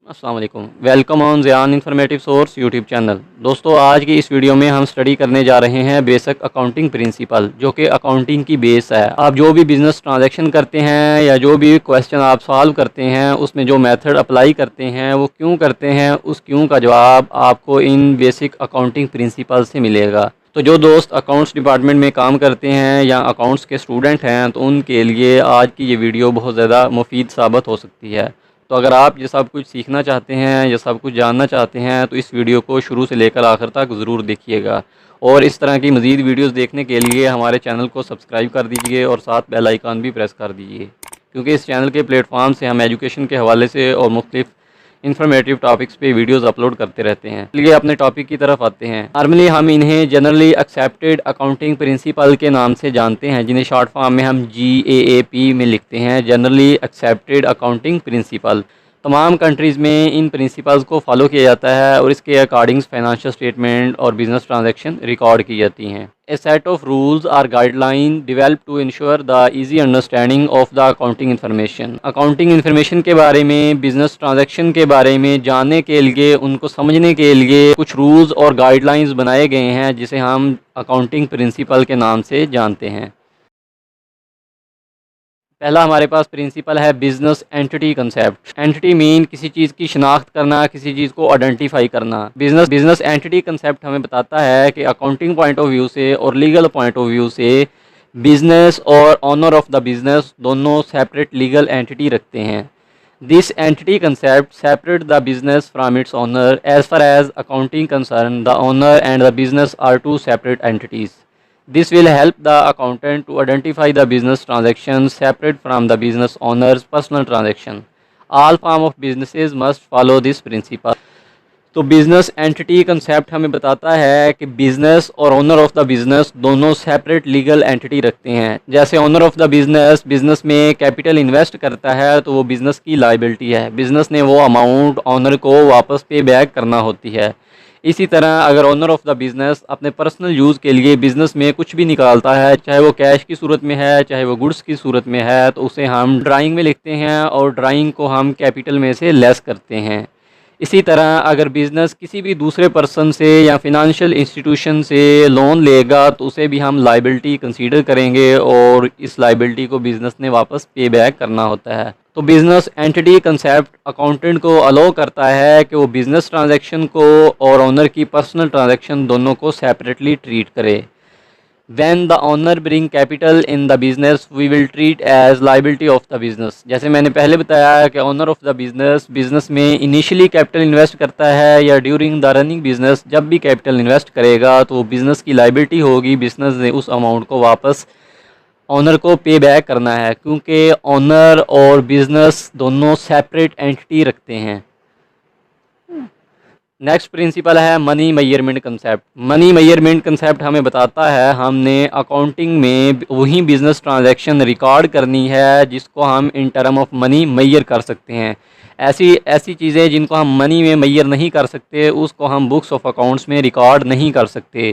अस्सलाम वालेकुम। Welcome on Ziyan informative source YouTube channel. दोस्तों, आज की इस वीडियो में हम स्टडी करने जा रहे हैं बेसिक अकाउंटिंग प्रिंसिपल, जो कि अकाउंटिंग की बेस है। आप जो भी बिजनेस ट्रांजैक्शन करते हैं या जो भी क्वेश्चन आप सॉल्व करते हैं, उसमें जो मेथड अप्लाई करते हैं वो क्यों करते हैं, उस क्यों का जवाब आपको इन बेसिक अकाउंटिंग प्रिंसिपल से मिलेगा। तो जो दोस्त अकाउंट्स डिपार्टमेंट में काम करते हैं या अकाउंट्स के स्टूडेंट हैं, तो उनके लिए आज की ये वीडियो बहुत ज़्यादा मुफीद साबित हो सकती है। तो अगर आप ये सब कुछ सीखना चाहते हैं या सब कुछ जानना चाहते हैं, तो इस वीडियो को शुरू से लेकर आखिर तक ज़रूर देखिएगा। और इस तरह की मज़ीद वीडियोस देखने के लिए हमारे चैनल को सब्सक्राइब कर दीजिए और साथ बेल आइकन भी प्रेस कर दीजिए, क्योंकि इस चैनल के प्लेटफॉर्म से हम एजुकेशन के हवाले से और मुख्तलिफ इन्फॉर्मेटिव टॉपिक्स पे वीडियोस अपलोड करते रहते हैं। चलिए अपने टॉपिक की तरफ आते हैं। नॉर्मली हम इन्हें जनरली एक्सेप्टेड अकाउंटिंग प्रिंसिपल के नाम से जानते हैं, जिन्हें शॉर्ट फॉर्म में हम GAAP में लिखते हैं, जनरली एक्सेप्टेड अकाउंटिंग प्रिंसिपल। तमाम कंट्रीज़ में इन प्रिंसिपल्स को फॉलो किया जाता है और इसके अकॉर्डिंग फाइनेंशियल स्टेटमेंट और बिजनेस ट्रांजैक्शन रिकॉर्ड की जाती हैं। A set of rules or guideline developed to ensure the easy understanding of the accounting information। Accounting information के बारे में, बिजनेस ट्रांजैक्शन के बारे में जानने के लिए, उनको समझने के लिए कुछ रूल्स और गाइडलाइंस बनाए गए हैं, जिसे हम अकाउंटिंग प्रिंसिपल के नाम से जानते हैं। पहला हमारे पास प्रिंसिपल है business entity concept. Entity mean किसी चीज़ की शिनाख्त करना, किसी चीज़ को आइडेंटिफाई करना। बिजनेस एंटिटी कंसेप्ट हमें बताता है कि अकाउंटिंग पॉइंट ऑफ व्यू से और लीगल पॉइंट ऑफ व्यू से बिजनेस और ऑनर ऑफ द बिजनेस दोनों सेपरेट लीगल एंटिटी रखते हैं। This entity concept separate the business from its owner. As far as accounting concern, the owner and the business are two separate entities. This will help the accountant to identify the business transactions separate from the business owner's personal transaction. All form of businesses must follow this principle. तो business entity concept हमें बताता है कि business और owner of the business दोनों separate legal entity रखते हैं। जैसे ओनर ऑफ द बिजनेस में कैपिटल इन्वेस्ट करता है, तो वो बिजनेस की लाइबिलिटी है। बिजनेस ने वो अमाउंट ओनर को वापस पे बैक करना होती है। इसी तरह अगर ओनर ऑफ द बिज़नेस अपने पर्सनल यूज़ के लिए बिज़नेस में कुछ भी निकालता है, चाहे वो कैश की सूरत में है, चाहे वो गुड्स की सूरत में है, तो उसे हम ड्राइंग में लिखते हैं और ड्राइंग को हम कैपिटल में से लेस करते हैं। इसी तरह अगर बिज़नेस किसी भी दूसरे पर्सन से या फिनंशियल इंस्टीट्यूशन से लोन लेगा, तो उसे भी हम लाइबिलिटी कंसीडर करेंगे और इस लाइबिलिटी को बिज़नेस ने वापस पे बैक करना होता है। तो बिज़नेस एंटिटी कंसेप्ट अकाउंटेंट को अलाउ करता है कि वो बिज़नेस ट्रांजैक्शन को और ओनर की पर्सनल ट्रांजैक्शन दोनों को सेपरेटली ट्रीट करे। When the owner bring capital in the business, we will treat as liability of the business। जैसे मैंने पहले बताया कि ओनर ऑफ द बिज़नेस में इनिशियली कैपिटल इन्वेस्ट करता है या ड्यूरिंग द रनिंग बिज़नेस जब भी कैपिटल इन्वेस्ट करेगा, तो बिज़नेस की लाइबिलिटी होगी। बिज़नेस ने उस अमाउंट को वापस ऑनर को पे बैक करना है, क्योंकि ऑनर और बिज़नेस दोनों सेपरेट एंटिटी रखते हैं। नेक्स्ट प्रिंसिपल है money measurement concept. Money measurement concept हमें बताता है हमने अकाउंटिंग में वही बिज़नेस ट्रांजैक्शन रिकॉर्ड करनी है जिसको हम in term of money measure कर सकते हैं। ऐसी चीज़ें जिनको हम मनी में मेजर नहीं कर सकते, उसको हम बुक्स ऑफ अकाउंट्स में रिकॉर्ड नहीं कर सकते,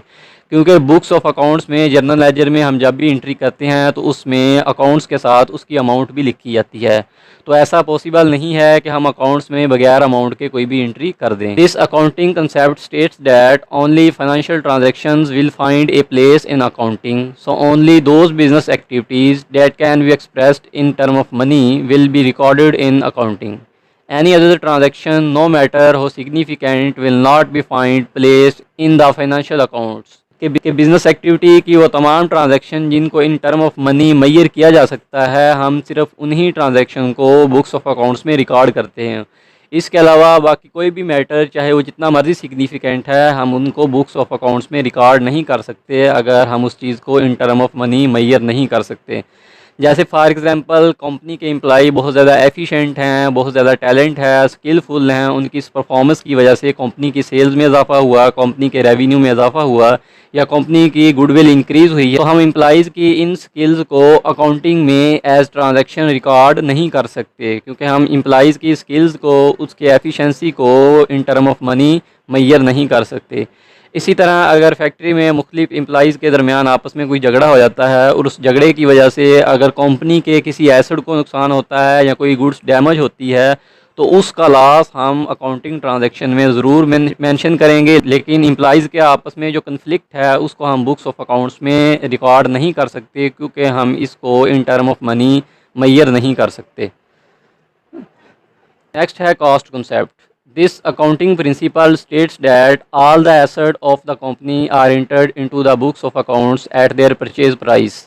क्योंकि बुक्स ऑफ अकाउंट्स में जर्नल लेजर में हम जब भी एंट्री करते हैं तो उसमें अकाउंट्स के साथ उसकी अमाउंट भी लिखी जाती है। तो ऐसा पॉसिबल नहीं है कि हम अकाउंट्स में बगैर अमाउंट के कोई भी एंट्री कर दें। This accounting concept states that only financial transactions will find a place in accounting, so only those business activities that can be expressed in term of money will be recorded in accounting. Any other transaction, no matter how significant, will not be find place in the financial accounts। कि business activity की वो तमाम transaction जिनको in term of money measure किया जा सकता है, हम सिर्फ उन्हीं ट्रांजैक्शन को बुक्स ऑफ अकाउंट्स में रिकॉर्ड करते हैं। इसके अलावा बाकी कोई भी मैटर, चाहे वो जितना मर्जी सिग्निफिकेंट है, हम उनको बुक्स ऑफ अकाउंट्स में रिकॉर्ड नहीं कर सकते अगर हम उस चीज़ को in term of money measure नहीं कर सकते। जैसे फॉर एग्ज़ाम्पल कंपनी के एम्प्लॉई बहुत ज़्यादा एफिशिएंट हैं, बहुत ज़्यादा टैलेंट है, स्किलफुल हैं, उनकी इस परफॉर्मेंस की वजह से कंपनी की सेल्स में इजाफा हुआ, कंपनी के रेवेन्यू में इजाफा हुआ या कंपनी की गुडविल इंक्रीज़ हुई है, तो हम एम्प्लॉइज़ की इन स्किल्स को अकाउंटिंग में एज ट्रांजैक्शन रिकॉर्ड नहीं कर सकते, क्योंकि हम एम्प्लॉइज़ की स्किल्स को, उसकी एफिशिएंसी को in term of money measure नहीं कर सकते। इसी तरह अगर फैक्ट्री में मुख्तलिफ एम्प्लॉइज़ के दरमियान आपस में कोई झगड़ा हो जाता है और उस झगड़े की वजह से अगर कंपनी के किसी एसेट को नुकसान होता है या कोई गुड्स डैमेज होती है, तो उसका लॉस हम अकाउंटिंग ट्रांजैक्शन में ज़रूर मेंशन करेंगे, लेकिन एम्प्लॉइज़ के आपस में जो कन्फ्लिक्ट है उसको हम बुक्स ऑफ अकाउंट्स में रिकॉर्ड नहीं कर सकते, क्योंकि हम इसको in term of money measure नहीं कर सकते। नेक्स्ट है cost concept. This accounting principle states that all the asset of the company are entered into the books of accounts at their purchase price.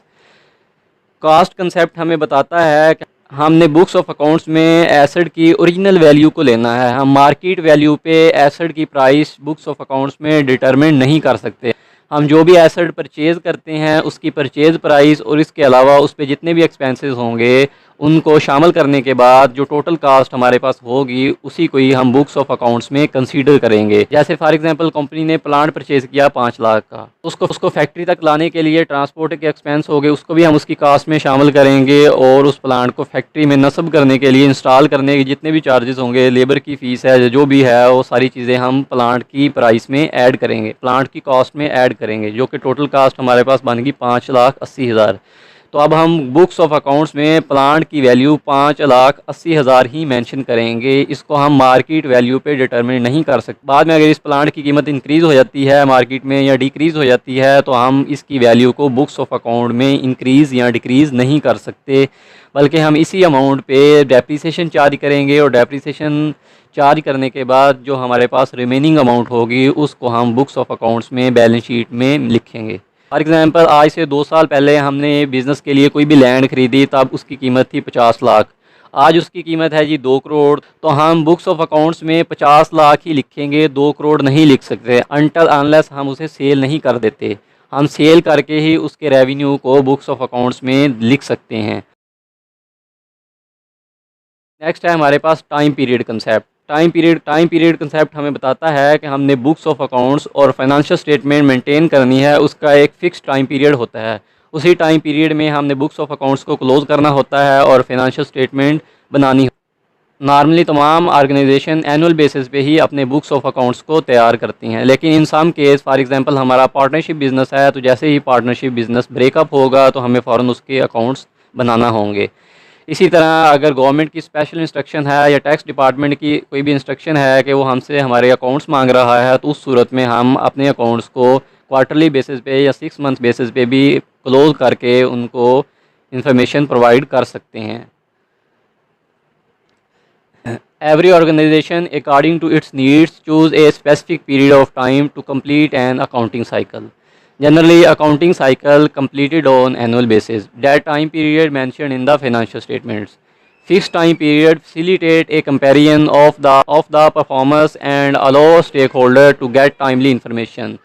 Cost concept हमें बताता है कि हमने books of accounts में एसेट की original value को लेना है। हम मार्केट वैल्यू पे एसेट की प्राइस बुक्स ऑफ अकाउंट्स में डिटरमिन नहीं कर सकते। हम जो भी एसेट परचेज़ करते हैं उसकी परचेज़ प्राइस और इसके अलावा उस पर जितने भी एक्सपेंसेस होंगे उनको शामिल करने के बाद जो टोटल कास्ट हमारे पास होगी उसी को ही हम बुक्स ऑफ अकाउंट्स में कंसीडर करेंगे। जैसे फॉर एग्जांपल कंपनी ने प्लांट परचेज़ किया 5 लाख का, उसको फैक्ट्री तक लाने के लिए ट्रांसपोर्ट के एक्सपेंस हो गए, उसको भी हम उसकी कास्ट में शामिल करेंगे। और उस प्लांट को फैक्ट्री में नस्ब करने के लिए इंस्टॉल करने के जितने भी चार्जेस होंगे, लेबर की फ़ीस है, जो भी है, वो सारी चीज़ें हम प्लांट की प्राइस में ऐड करेंगे, प्लांट की कॉस्ट में ऐड करेंगे, जो कि टोटल कास्ट हमारे पास बन गई 5,80,000। तो अब हम बुक्स ऑफ अकाउंट्स में प्लांट की वैल्यू 5,80,000 ही मेंशन करेंगे। इसको हम मार्केट वैल्यू पे डिटरमिन नहीं कर सकते। बाद में अगर इस प्लांट की कीमत इंक्रीज़ हो जाती है मार्केट में या डिक्रीज़ हो जाती है तो हम इसकी वैल्यू को बुक्स ऑफ अकाउंट में इंक्रीज़ या डिक्रीज़ नहीं कर सकते, बल्कि हम इसी अमाउंट पे डेप्रिसिएशन चार्ज करेंगे। और डेप्रिसिएशन चार्ज करने के बाद जो हमारे पास रिमेनिंग अमाउंट होगी उसको हम बुक्स ऑफ अकाउंट्स में बैलेंस शीट में लिखेंगे। फॉर एग्ज़ाम्पल आज से 2 साल पहले हमने बिज़नेस के लिए कोई भी लैंड खरीदी, तब उसकी कीमत थी 50 लाख। आज उसकी कीमत है जी 2 करोड़। तो हम बुक्स ऑफ अकाउंट्स में 50 लाख ही लिखेंगे, 2 करोड़ नहीं लिख सकते अनटिल अनलेस हम उसे सेल नहीं कर देते। हम सेल करके ही उसके रेवेन्यू को बुक्स ऑफ अकाउंट्स में लिख सकते हैं। नेक्स्ट है हमारे पास time period concept. Time period concept हमें बताता है कि हमने बुक्स ऑफ अकाउंट्स और फाइनेंशियल स्टेटमेंट मेंटेन करनी है, उसका एक फ़िक्स टाइम पीरियड होता है। उसी टाइम पीरियड में हमने बुक्स ऑफ अकाउंट्स को क्लोज़ करना होता है और फाइनेंशियल स्टेटमेंट बनानी। नॉर्मली तमाम ऑर्गेनाइजेशन एनुअल बेसिस पे ही अपने बुक्स ऑफ अकाउंट्स को तैयार करती हैं, लेकिन इन सम केस फॉर एग्जांपल हमारा पार्टनरशिप बिज़नेस है, तो जैसे ही पार्टनरशिप बिज़नेस ब्रेकअप होगा तो हमें फ़ौरन उसके अकाउंट्स बनाना होंगे। इसी तरह अगर गवर्नमेंट की स्पेशल इंस्ट्रक्शन है या टैक्स डिपार्टमेंट की कोई भी इंस्ट्रक्शन है कि वो हमसे हमारे अकाउंट्स मांग रहा है, तो उस सूरत में हम अपने अकाउंट्स को क्वार्टरली बेसिस पे या 6 मंथ बेसिस पे भी क्लोज करके उनको इंफॉर्मेशन प्रोवाइड कर सकते हैं। Every organization, according to its needs, choose a specific period of time to complete an accounting cycle. Generally, accounting cycle completed on annual basis. That time period mentioned in the financial statements. Fixed time period facilitate a comparison of the performance and allow stakeholder to get timely information.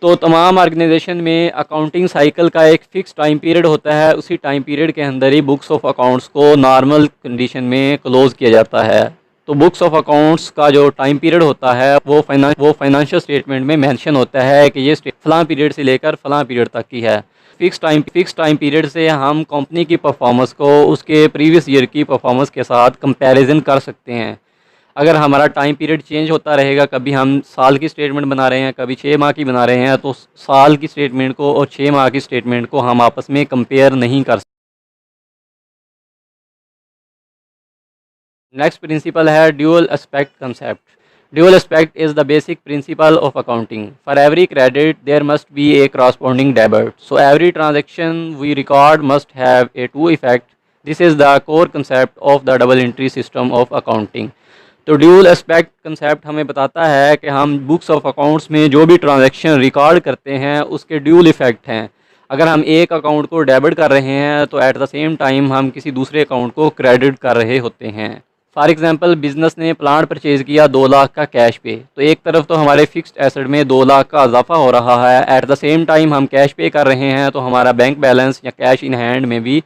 तो तमाम organisation में accounting cycle का एक fix time period होता है। उसी time period के अंदर ही बुक्स ऑफ अकाउंट्स को नॉर्मल कंडीशन में क्लोज़ किया जाता है। तो बुक्स ऑफ अकाउंट्स का जो टाइम पीरियड होता है वो फाइनेंशियल स्टेटमेंट में मेंशन होता है कि ये फ़लाँ पीरियड से लेकर फ़लाँ पीरियड तक की है। फ़िक्स टाइम पीरियड से हम कंपनी की परफॉर्मेंस को उसके प्रीवियस ईयर की परफॉर्मेंस के साथ कंपैरिजन कर सकते हैं। अगर हमारा टाइम पीरियड चेंज होता रहेगा, कभी हम साल की स्टेटमेंट बना रहे हैं, कभी 6 माह की बना रहे हैं, तो साल की स्टेटमेंट को और 6 माह की स्टेटमेंट को हम आपस में कंपेयर नहीं कर सकते। नेक्स्ट प्रिंसिपल है dual aspect concept. Dual aspect is the basic principle of accounting. For every credit there must be a corresponding debit, so every transaction we record must have a two effect. This is the core concept of the double entry system of accounting. तो dual aspect concept हमें बताता है कि हम books of accounts में जो भी transaction record करते हैं उसके ड्यूअल इफेक्ट हैं। अगर हम एक अकाउंट को डेबिट कर रहे हैं तो एट द सेम टाइम हम किसी दूसरे अकाउंट को क्रेडिट कर रहे होते हैं। फॉर एग्जांपल बिजनेस ने प्लांट परचेज़ किया 2 लाख का कैश पे, तो एक तरफ तो हमारे फिक्स्ड एसेट में 2 लाख का इजाफा हो रहा है, एट द सेम टाइम हम कैश पे कर रहे हैं तो हमारा बैंक बैलेंस या कैश इन हैंड में भी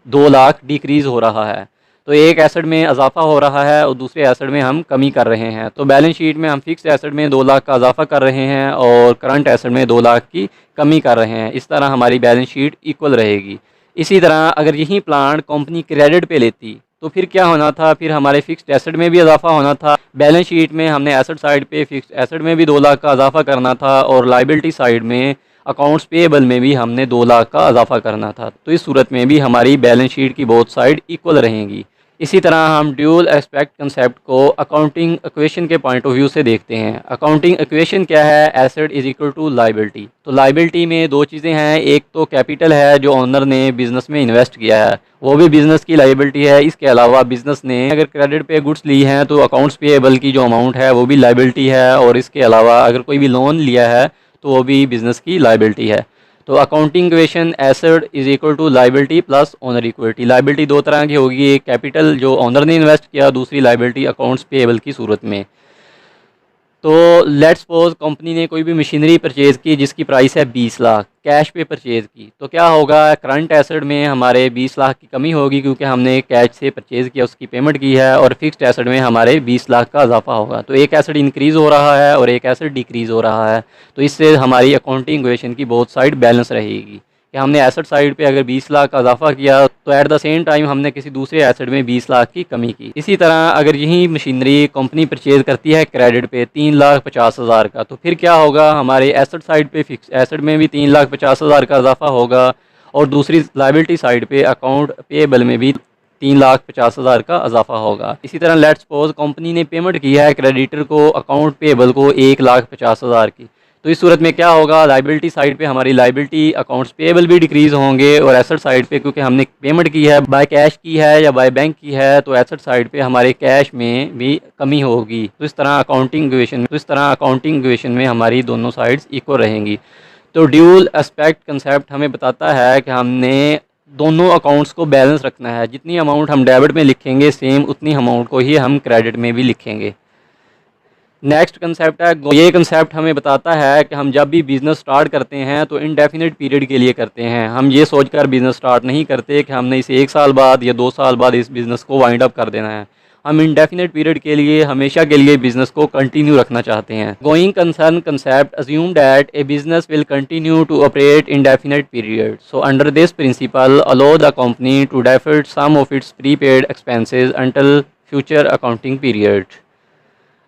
2 लाख डिक्रीज़ हो रहा है। तो एक एसेट में इजाफा हो रहा है और दूसरे एसेट में हम कमी कर रहे हैं। तो बैलेंस शीट में हम फिक्स एसेट में 2 लाख का इजाफा कर रहे हैं और करंट एसेट में 2 लाख की कमी कर रहे हैं। इस तरह हमारी बैलेंस शीट इक्वल रहेगी। इसी तरह अगर यही प्लांट कंपनी क्रेडिट पे लेती तो फिर क्या होना था, फिर हमारे फिक्स्ड एसेट में भी इजाफा होना था। बैलेंस शीट में हमने एसेट साइड पे फिक्स्ड एसेट में भी 2 लाख का इजाफा करना था और लाइबिलिटी साइड में अकाउंट्स पेएबल में भी हमने 2 लाख का इजाफा करना था। तो इस सूरत में भी हमारी बैलेंस शीट की बोथ साइड इक्वल रहेंगी। इसी तरह हम ड्यूल एस्पेक्ट कंसेप्ट को अकाउंटिंग इक्वेशन के पॉइंट ऑफ व्यू से देखते हैं। अकाउंटिंग इक्वेशन क्या है? Asset is equal to liability. तो लाइबिलिटी में दो चीज़ें हैं, एक तो कैपिटल है जो ओनर ने बिजनेस में इन्वेस्ट किया है, वो भी बिजनेस की लाइबिलिटी है। इसके अलावा बिजनेस ने अगर क्रेडिट पे गुड्स ली हैं तो अकाउंट्स पेएबल की जो अमाउंट है वो भी लाइबिलिटी है, और इसके अलावा अगर कोई भी लोन लिया है तो वो भी बिजनेस की लाइबिलिटी है। तो accounting equation asset is equal to liability plus owner equity. Liability दो तरह की होगी, एक कैपिटल जो ओनर ने इन्वेस्ट किया, दूसरी लाइबिलिटी अकाउंट्स पेएबल की सूरत में। तो लेट्स सपोज कंपनी ने कोई भी मशीनरी परचेज़ की जिसकी प्राइस है 20 लाख, कैश पे परचेज़ की, तो क्या होगा? करंट एसेट में हमारे 20 लाख की कमी होगी क्योंकि हमने कैश से परचेज़ किया, उसकी पेमेंट की है, और फिक्स्ड एसेट में हमारे 20 लाख का इजाफा होगा। तो एक एसेट इंक्रीज़ हो रहा है और एक एसेट डिक्रीज़ हो रहा है। तो इससे हमारी अकाउंटिंग इक्वेशन की बोथ साइड बैलेंस रहेगी कि हमने एसेट साइड पे अगर 20 लाख का इजाफा किया तो एट द सेम टाइम हमने किसी दूसरे एसेट में 20 लाख की कमी की। इसी तरह अगर यही मशीनरी कंपनी परचेज करती है क्रेडिट पे 3,50,000 का, तो फिर क्या होगा? हमारे एसेट साइड पे फिक्स एसेट में भी 3,50,000 का इजाफा होगा, और दूसरी लाइबिलिटी साइड पे अकाउंट पेएबल में भी 3,50,000 का इजाफा होगा। इसी तरह लेट्स सपोज कंपनी ने पेमेंट किया है क्रेडिटर को अकाउंट पेएबल को 1,50,000 की, तो इस सूरत में क्या होगा? लाइबिलिटी साइड पे हमारी लाइबिलिटी अकाउंट्स पेएबल भी डिक्रीज़ होंगे, और एसेट साइड पे क्योंकि हमने पेमेंट की है बाय कैश की है या बाय बैंक की है, तो एसेट साइड पे हमारे कैश में भी कमी होगी। तो इस तरह अकाउंटिंग इक्वेशन में हमारी दोनों साइड्स इक्वल रहेंगी। तो ड्यूल एस्पेक्ट कंसेप्ट हमें बताता है कि हमने दोनों अकाउंट्स को बैलेंस रखना है। जितनी अमाउंट हम डेबिट में लिखेंगे सेम उतनी अमाउंट को ही हम क्रेडिट में भी लिखेंगे। नेक्स्ट कंसेप्ट है, ये कंसेप्ट हमें बताता है कि हम जब भी बिज़नेस स्टार्ट करते हैं तो इनडेफिनिट पीरियड के लिए करते हैं। हम ये सोचकर बिज़नेस स्टार्ट नहीं करते कि हमने इसे 1 साल बाद या 2 साल बाद इस बिज़नेस को वाइंड अप कर देना है। हम इनडेफिनिट पीरियड के लिए, हमेशा के लिए बिज़नेस को कंटिन्यू रखना चाहते हैं। Going concern concept assume that a business will continue to operate indefinite period. So under this principle, allow the company to defer some of its prepaid expenses until future accounting period.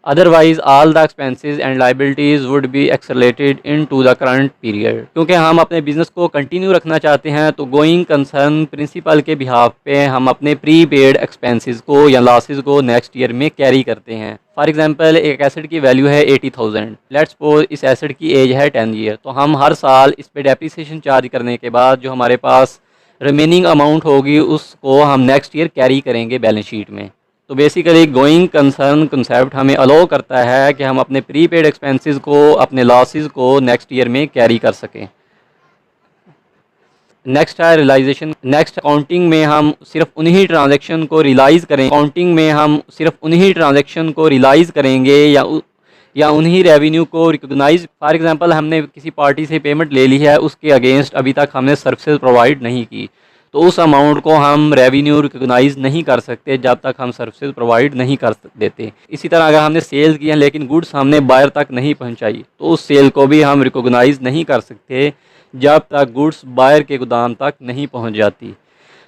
Otherwise all the expenses and liabilities would be accelerated into the current period. क्योंकि हम अपने business को continue रखना चाहते हैं तो going concern principal के behalf पे हम अपने प्री पेड एक्सपेंसेस को या लॉसेस को नेक्स्ट ईयर में कैरी करते हैं। फॉर एग्जांपल एक एसेट की वैल्यू है 80,000, लेट्स सपोज इस एसेट की एज है 10 ईयर, तो हम हर साल इस पे डेप्रिसिएशन चार्ज करने के बाद जो हमारे पास रिमेनिंग अमाउंट होगी उसको हम नेक्स्ट ईयर कैरी करेंगे बैलेंस शीट में। तो बेसिकली गोइंग कंसर्न कंसेप्ट हमें अलाउ करता है कि हम अपने प्रीपेड एक्सपेंसेस को, अपने लॉसेस को नेक्स्ट ईयर में कैरी कर सकें। नेक्स्ट है रियलाइजेशन। नेक्स्ट अकाउंटिंग में हम सिर्फ उन्हीं ट्रांजैक्शन को रियलाइज़ करेंगे या उन्हीं रेवेन्यू को रिकॉग्नाइज। फॉर एग्जांपल हमने किसी पार्टी से पेमेंट ले ली है, उसके अगेंस्ट अभी तक हमने सर्विसेज प्रोवाइड नहीं की, तो उस अमाउंट को हम रेवेन्यू रिकॉग्नाइज नहीं कर सकते जब तक हम सर्विसेज प्रोवाइड नहीं कर देते। इसी तरह अगर हमने सेल किया लेकिन गुड्स हमने बायर तक नहीं पहुंचाई तो उस सेल को भी हम रिकॉग्नाइज नहीं कर सकते जब तक गुड्स बायर के गोदाम तक नहीं पहुंच जाती।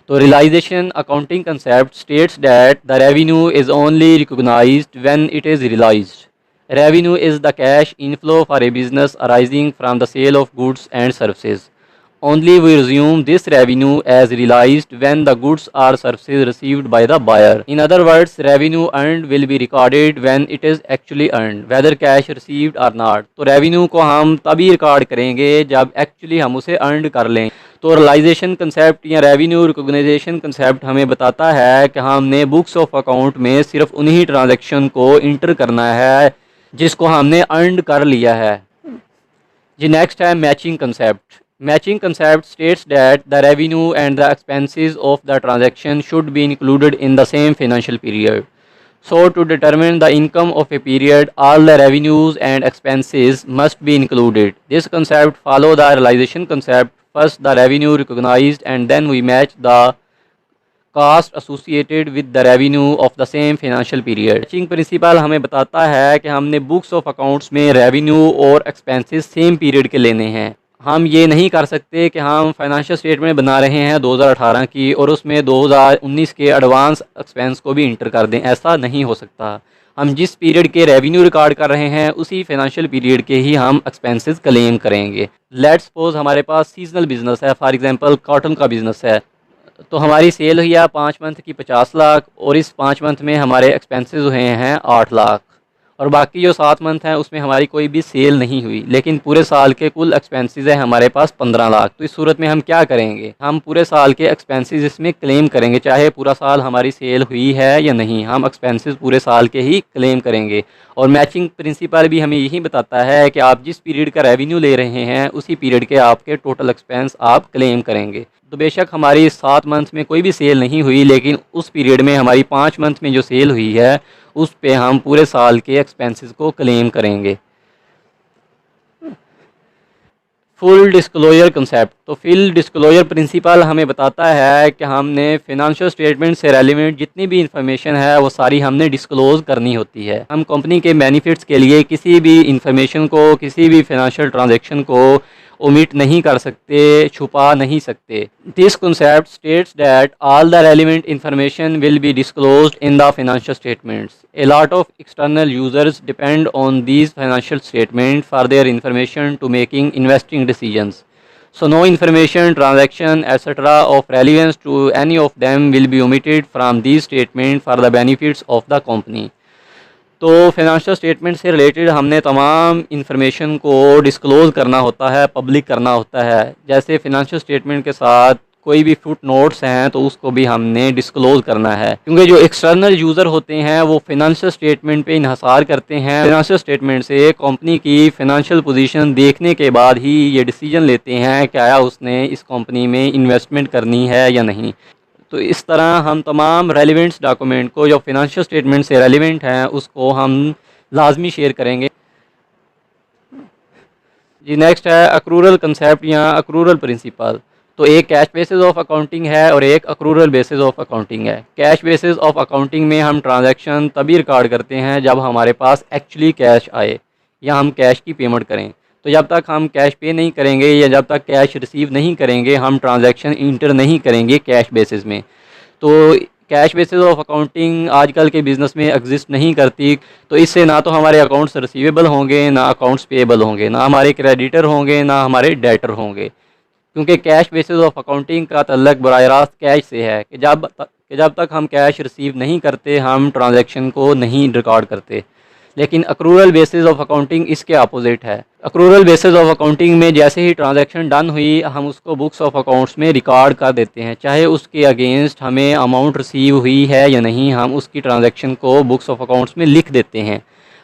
तो realisation accounting concept states that the revenue is only recognised when it is realised. Revenue is the cash inflow for a business arising from the sale of goods and services. Only we resume this revenue as realized when the goods or services received by the buyer. In other words, revenue earned will be recorded when it is actually earned, whether cash received or not. तो revenue को हम तभी record करेंगे जब actually हम उसे earn कर लें। तो रियलाइजेशन कंसेप्ट या रेवेन्यू रिकॉग्नाइजेशन कंसेप्ट हमें बताता है कि हमने बुक्स ऑफ अकाउंट में सिर्फ उन्हीं ट्रांजैक्शन को इंटर करना है जिसको हमने अर्न कर लिया है। जी नेक्स्ट है matching concept. Matching concept states that the revenue and the expenses of the transaction should be included in the same financial period. So to determine the income of a period, all the revenues and expenses must be included. This concept follows the realization concept. First the revenue recognized and then we match the cost associated with the revenue of the same financial period. Matching principle हमें बताता है कि हमने books of accounts में revenue और expenses same period के लेने हैं। हम ये नहीं कर सकते कि हम फाइनेंशियल स्टेटमेंट बना रहे हैं 2018 की और उसमें 2019 के एडवांस एक्सपेंस को भी इंटर कर दें, ऐसा नहीं हो सकता। हम जिस पीरियड के रेवेन्यू रिकॉर्ड कर रहे हैं उसी फाइनेंशियल पीरियड के ही हम एक्सपेंसेस क्लेम करेंगे। लेट्स सपोज हमारे पास सीजनल बिजनेस है, फॉर एग्जांपल कॉटन का बिजनेस है, तो हमारी सेल हुई है 5 मंथ की 50 लाख और इस 5 मंथ में हमारे एक्सपेंसेस हुए हैं 8 लाख और बाकी जो 7 मंथ हैं उसमें हमारी कोई भी सेल नहीं हुई, लेकिन पूरे साल के कुल एक्सपेंसेस है हमारे पास 15 लाख। तो इस सूरत में हम क्या करेंगे, हम पूरे साल के एक्सपेंसेस इसमें क्लेम करेंगे, चाहे पूरा साल हमारी सेल हुई है या नहीं, हम एक्सपेंसेस पूरे साल के ही क्लेम करेंगे। और मैचिंग प्रिंसिपल भी हमें यही बताता है कि आप जिस पीरियड का रेवेन्यू ले रहे हैं उसी पीरियड के आपके टोटल एक्सपेंस आप क्लेम करेंगे। तो बेशक हमारी 7 मंथ में कोई भी सेल नहीं हुई, लेकिन उस पीरियड में हमारी 5 मंथ में जो सेल हुई है उस पे हम पूरे साल के एक्सपेंसेस को क्लेम करेंगे। फुल डिस्क्लोजर कंसेप्ट, तो फुल डिस्क्लोजर प्रिंसिपल हमें बताता है कि हमने फिनंशियल स्टेटमेंट से रेलिवेंट जितनी भी इंफॉर्मेशन है वो सारी हमने डिस्क्लोज करनी होती है। हम कंपनी के बेनिफिट्स के लिए किसी भी इंफॉर्मेशन को, किसी भी फिनंशियल ट्रांजैक्शन को ओमिट नहीं कर सकते, छुपा नहीं सकते। This concept states that all the relevant information will be disclosed in the financial statements. A lot of external users depend on these financial statements for their information to making investing decisions. So no information, transaction, etc. of relevance to any of them will be omitted from these statements for the benefits of the company. तो financial statement से related हमने तमाम information को disclose करना होता है, public करना होता है। जैसे फाइनेंशियल स्टेटमेंट के साथ कोई भी फुट नोट्स हैं तो उसको भी हमने डिस्क्लोज़ करना है, क्योंकि जो एक्सटर्नल यूज़र होते हैं वो फाइनेंशियल स्टेटमेंट पे इन्हसार करते हैं। फाइनेंशियल स्टेटमेंट से कंपनी की फाइनेंशियल पोजीशन देखने के बाद ही ये डिसीजन लेते हैं कि आया उसने इस कंपनी में इन्वेस्टमेंट करनी है या नहीं। तो इस तरह हम तमाम रेलिवेंट्स डॉक्यूमेंट को जो फिनंशियल स्टेटमेंट से रेलिवेंट हैं उसको हम लाजमी शेयर करेंगे। जी नेक्स्ट है अक्रूरल कंसेप्ट या अक्रूरल प्रिंसिपल। तो एक कैश बेसिस ऑफ अकाउंटिंग है और एक अक्रूरल बेसिस ऑफ अकाउंटिंग है। कैश बेसिस ऑफ अकाउंटिंग में हम ट्रांजैक्शन तभी रिकॉर्ड करते हैं जब हमारे पास एक्चुअली कैश आए या हम कैश की पेमेंट करें। तो जब तक हम कैश पे नहीं करेंगे या जब तक कैश रिसीव नहीं करेंगे हम ट्रांजैक्शन इंटर नहीं करेंगे कैश बेसिस में। तो कैश बेसिस ऑफ अकाउंटिंग आजकल के बिज़नेस में एग्जिस्ट नहीं करती। तो इससे ना तो हमारे अकाउंट्स रिसीवेबल होंगे, ना अकाउंट्स पेएबल होंगे, ना हमारे क्रेडिटर होंगे, ना हमारे डेटर होंगे, क्योंकि कैश बेसिस ऑफ अकाउंटिंग का तल्लक बराह रास्त कैश से है कि जब तक हम कैश रिसीव नहीं करते हम ट्रांजैक्शन को नहीं रिकॉर्ड करते। लेकिन अक्रूरल बेसिस ऑफ अकाउंटिंग इसके अपोजिट है। अक्रूरल बेसिस ऑफ अकाउंटिंग में जैसे ही ट्रांजैक्शन डन हुई हम उसको बुक्स ऑफ अकाउंट्स में रिकॉर्ड कर देते हैं, चाहे उसके अगेंस्ट हमें अमाउंट रिसीव हुई है या नहीं, हम उसकी ट्रांजैक्शन को बुक्स ऑफ अकाउंट्स में लिख देते हैं।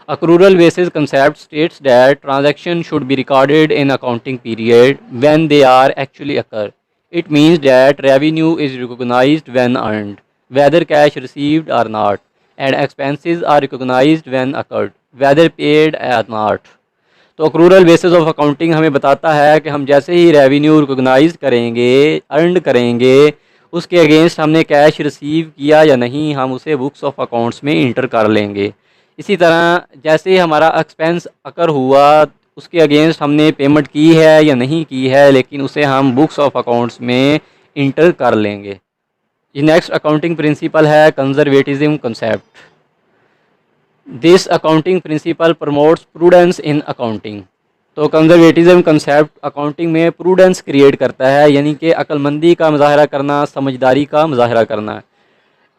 Accrual basis concept states that transaction should be recorded in accounting period when they are actually occur. It means that revenue is recognised when earned whether cash received or not, and expenses are recognized when occurred whether paid or not. तो अक्रूरल basis of accounting हमें बताता है कि हम जैसे ही revenue recognise करेंगे, earn करेंगे, उसके अगेंस्ट हमने कैश रिसीव किया या नहीं हम उसे बुक्स ऑफ अकाउंट्स में इंटर कर लेंगे। इसी तरह जैसे ही हमारा एक्सपेंस अकर हुआ उसके अगेंस्ट हमने पेमेंट की है या नहीं की है, लेकिन उसे हम बुक्स ऑफ अकाउंट्स में इंटर कर लेंगे। ये नेक्स्ट अकाउंटिंग प्रिंसिपल है conservatism concept. This accounting principal promotes prudence in accounting. तो कंजर्वेटिज्म कंसेप्ट अकाउंटिंग में प्रूडेंस क्रिएट करता है, यानी कि अक्लमंदी का मुजाहरा करना, समझदारी का मुजाहरा करना।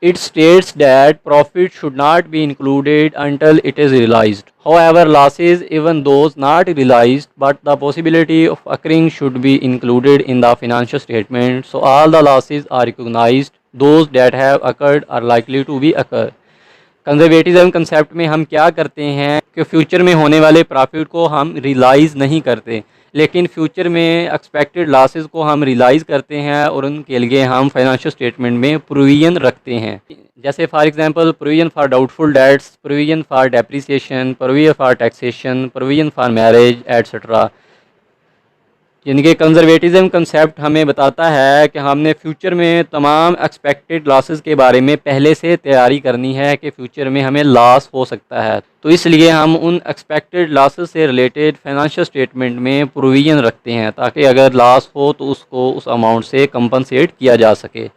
It states that profit should not be included until it is realized. However, losses, even those not realized but the possibility of occurring, should be included in the financial statement. So all the losses are recognized. Those that have occurred are likely to be occur. Conservatism concept में हम क्या करते हैं कि future में होने वाले profit को हम रियलाइज़ नहीं करते, लेकिन फ्यूचर में एक्सपेक्टेड लॉसेस को हम रियलाइज़ करते हैं और उनके लिए हम फाइनेंशियल स्टेटमेंट में प्रोविजन रखते हैं। जैसे for example provision for doubtful debts, provision for depreciation, provision for taxation, provision for marriage etcetera. यानी कि कंजर्वेटिज्म कंसेप्ट हमें बताता है कि हमने फ्यूचर में तमाम एक्सपेक्टेड लॉसेस के बारे में पहले से तैयारी करनी है कि फ्यूचर में हमें लॉस हो सकता है। तो इसलिए हम उन एक्सपेक्टेड लॉसेस से रिलेटेड फाइनेंशियल स्टेटमेंट में प्रोविजन रखते हैं ताकि अगर लॉस हो तो उसको उस अमाउंट से कंपनसेट किया जा सके।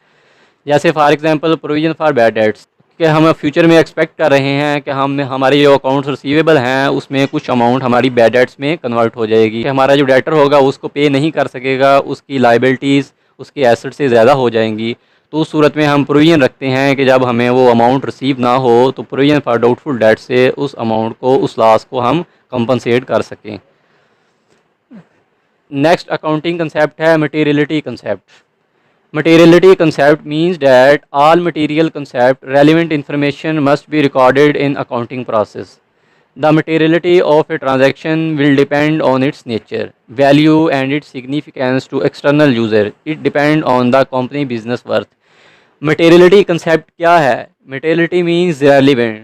जैसे for example provision for bad debts, कि हम फ्यूचर में एक्सपेक्ट कर रहे हैं कि हम हमारे जो अकाउंट्स रिसीवेबल हैं उसमें कुछ अमाउंट हमारी बैड डेट्स में कन्वर्ट हो जाएगी। हमारा जो डेटर होगा उसको पे नहीं कर सकेगा, उसकी लाइबिलिटीज़ उसके एसेट से ज़्यादा हो जाएंगी, तो उस सूरत में हम प्रोविजन रखते हैं कि जब हमें वो अमाउंट रिसीव ना हो तो प्रोविजन फॉर डाउटफुल डेट से उस अमाउंट को, उस लॉस को हम कंपनसेट कर सकें। नेक्स्ट अकाउंटिंग कंसेप्ट है materiality concept. Materiality concept means that all material concept relevant information must be recorded in accounting process. The materiality of a transaction will depend on its nature, value and its significance to external user. It depends on the company business worth. Materiality concept क्या है? Materiality means relevant.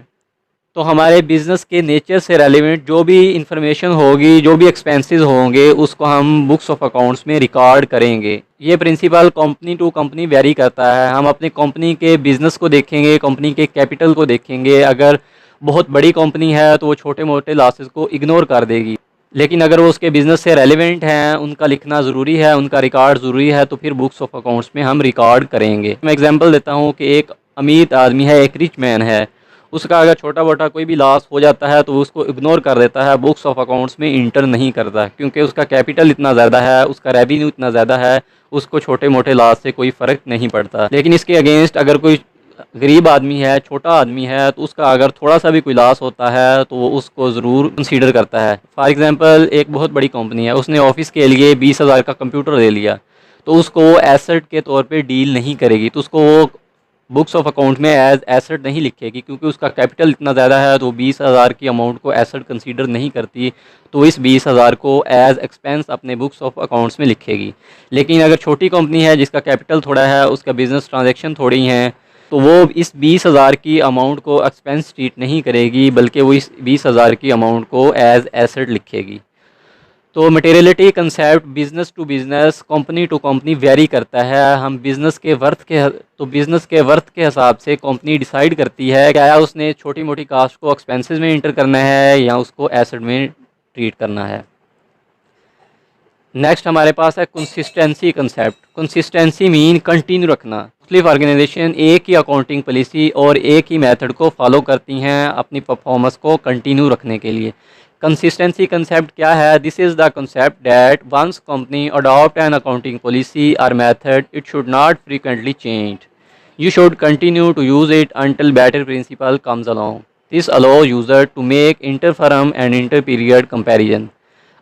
तो हमारे business के nature से relevant जो भी information होगी, जो भी एक्सपेंसेस होंगे, उसको हम बुक्स ऑफ अकाउंट्स में रिकॉर्ड करेंगे। ये principle company to company vary करता है। हम अपने कंपनी के बिज़नेस को देखेंगे, कंपनी के कैपिटल को देखेंगे। अगर बहुत बड़ी कंपनी है तो वो छोटे मोटे लॉसेस को इग्नोर कर देगी, लेकिन अगर वो उसके बिज़नेस से रेलिवेंट हैं, उनका लिखना ज़रूरी है, उनका रिकॉर्ड ज़रूरी है, तो फिर बुक्स ऑफ अकाउंट्स में हम रिकॉर्ड करेंगे। मैं एग्जांपल देता हूँ कि एक अमीर आदमी है, एक रिच मैन है, उसका अगर छोटा मोटा कोई भी लॉस हो जाता है तो उसको इग्नोर कर देता है, बुक्स ऑफ अकाउंट्स में इंटर नहीं करता, क्योंकि उसका कैपिटल इतना ज़्यादा है, उसका रेवेन्यू इतना ज़्यादा है, उसको छोटे मोटे लॉस से कोई फ़र्क नहीं पड़ता। लेकिन इसके अगेंस्ट अगर कोई गरीब आदमी है, छोटा आदमी है, तो उसका अगर थोड़ा सा भी कोई लॉस होता है तो वो उसको ज़रूर कंसीडर करता है। फॉर एग्जांपल एक बहुत बड़ी कंपनी है, उसने ऑफिस के लिए 20,000 का कंप्यूटर ले लिया, तो उसको वो एसेट के तौर पे डील नहीं करेगी, तो उसको वो बुक्स ऑफ अकाउंट में एज एसेट नहीं लिखेगी, क्योंकि उसका कैपिटल इतना ज़्यादा है तो 20,000 की अमाउंट को एसेट कंसीडर नहीं करती, तो इस 20,000 को एज एक्सपेंस अपने बुक्स ऑफ अकाउंट्स में लिखेगी। लेकिन अगर छोटी कंपनी है जिसका कैपिटल थोड़ा है, उसका बिज़नेस ट्रांजैक्शन थोड़ी हैं, तो वो इस 20,000 की अमाउंट को एक्सपेंस ट्रीट नहीं करेगी, बल्कि वो इस 20,000 की अमाउंट को एज एसेट लिखेगी। तो materiality concept business to business, company to company vary करता है। हम बिज़नेस के वर्थ के हिसाब से कंपनी डिसाइड करती है क्या उसने छोटी मोटी कास्ट को एक्सपेंसेस में इंटर करना है या उसको एसेट में ट्रीट करना है। नेक्स्ट हमारे पास है consistency concept. Consistency mean continue रखना। मुख्तलिफ ऑर्गेनाइजेशन एक ही अकाउंटिंग पॉलिसी और एक ही मेथड को फॉलो करती हैं अपनी परफॉर्मेंस को कंटिन्यू रखने के लिए। कंसिस्टेंसी कंसेप्ट क्या है? This is the concept that once company adopt an accounting policy और method it should not frequently change. You should continue to use it until better principle comes along. This allows user to make inter-firm and inter-period comparison.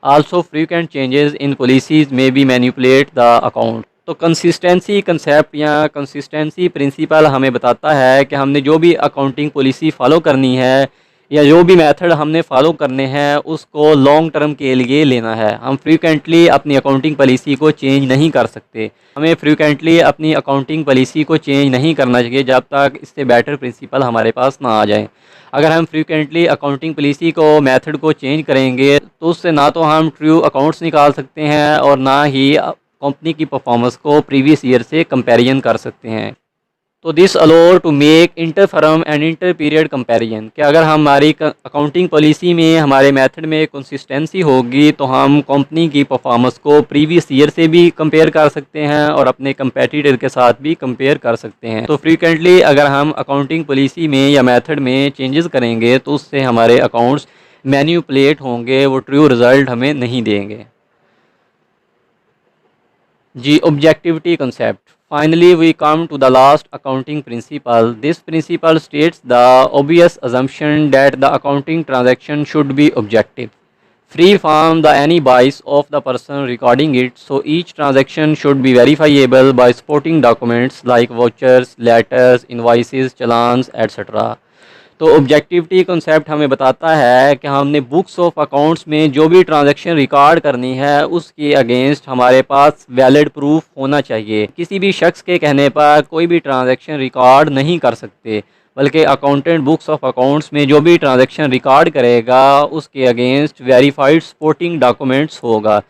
Also, frequent changes in policies may be manipulate the account. तो consistency concept या consistency principle हमें बताता है कि हमने जो भी accounting policy follow करनी है या जो भी मेथड हमने फॉलो करने हैं उसको लॉन्ग टर्म के लिए लेना है। हम फ्रीक्वेंटली अपनी अकाउंटिंग पॉलिसी को चेंज नहीं कर सकते। हमें फ्रीक्वेंटली अपनी अकाउंटिंग पॉलिसी को चेंज नहीं करना चाहिए जब तक इससे बेटर प्रिंसिपल हमारे पास ना आ जाए। अगर हम फ्रीक्वेंटली अकाउंटिंग पॉलिसी को, मेथड को चेंज करेंगे तो उससे ना तो हम ट्रू अकाउंट्स निकाल सकते हैं और ना ही कंपनी की परफॉर्मेंस को प्रीवियस ईयर से कंपैरिजन कर सकते हैं। तो this allow to make inter firm and inter period comparison, कि अगर हमारी अकाउंटिंग पॉलिसी में, हमारे मेथड में कंसिस्टेंसी होगी तो हम कंपनी की परफॉर्मेंस को प्रीवियस ईयर से भी कंपेयर कर सकते हैं और अपने कंपेटिटर के साथ भी कंपेयर कर सकते हैं। तो फ्रीक्वेंटली अगर हम अकाउंटिंग पॉलिसी में या मेथड में चेंजेस करेंगे तो उससे हमारे अकाउंट्स मैन्युपुलेट होंगे, वो ट्रू रिजल्ट हमें नहीं देंगे। जी, objectivity concept. Finally, we come to the last accounting principle. This principle states the obvious assumption that the accounting transaction should be objective, free from any bias of the person recording it. So each transaction should be verifiable by supporting documents like vouchers, letters, invoices, challans, etc. तो objectivity concept हमें बताता है कि हमने books of accounts में जो भी transaction record करनी है उसके अगेंस्ट हमारे पास वैलिड प्रूफ होना चाहिए। किसी भी शख्स के कहने पर कोई भी ट्रांजैक्शन रिकॉर्ड नहीं कर सकते, बल्कि अकाउंटेंट बुक्स ऑफ अकाउंट्स में जो भी ट्रांजैक्शन रिकॉर्ड करेगा उसके अगेंस्ट वेरीफाइड सपोर्टिंग डॉक्यूमेंट्स होगा,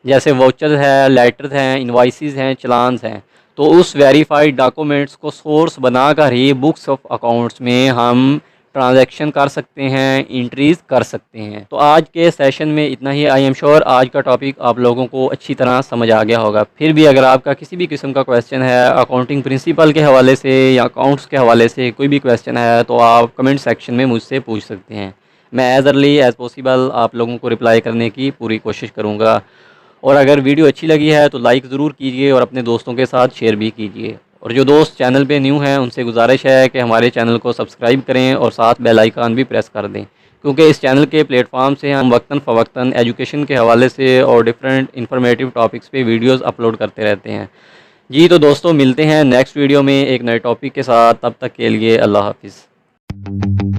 जैसे वाउचर्स है, लेटर्स हैं, इनवाइसेस हैं, चलान्स हैं। तो उस वेरीफाइड डॉक्यूमेंट्स को सोर्स बनाकर ही बुक्स ऑफ अकाउंट्स में हम ट्रांजैक्शन कर सकते हैं, इंट्रीज कर सकते हैं। तो आज के सेशन में इतना ही। आई एम श्योर आज का टॉपिक आप लोगों को अच्छी तरह समझ आ गया होगा। फिर भी अगर आपका किसी भी किस्म का क्वेश्चन है अकाउंटिंग प्रिंसिपल के हवाले से या अकाउंट्स के हवाले से, कोई भी क्वेश्चन है तो आप कमेंट सेक्शन में मुझसे पूछ सकते हैं। मैं एज अर्ली एज़ पॉसिबल आप लोगों को रिप्लाई करने की पूरी कोशिश करूँगा। और अगर वीडियो अच्छी लगी है तो लाइक ज़रूर कीजिए और अपने दोस्तों के साथ शेयर भी कीजिए। और जो दोस्त चैनल पे न्यू हैं उनसे गुजारिश है कि हमारे चैनल को सब्सक्राइब करें और साथ बेल आइकन भी प्रेस कर दें, क्योंकि इस चैनल के प्लेटफॉर्म से हम वक्तन फ़वक्तन एजुकेशन के हवाले से और डिफरेंट इन्फॉर्मेटिव टॉपिक्स पे वीडियोस अपलोड करते रहते हैं। जी तो दोस्तों, मिलते हैं नेक्स्ट वीडियो में एक नए टॉपिक के साथ। तब तक के लिए अल्लाह हाफिज़।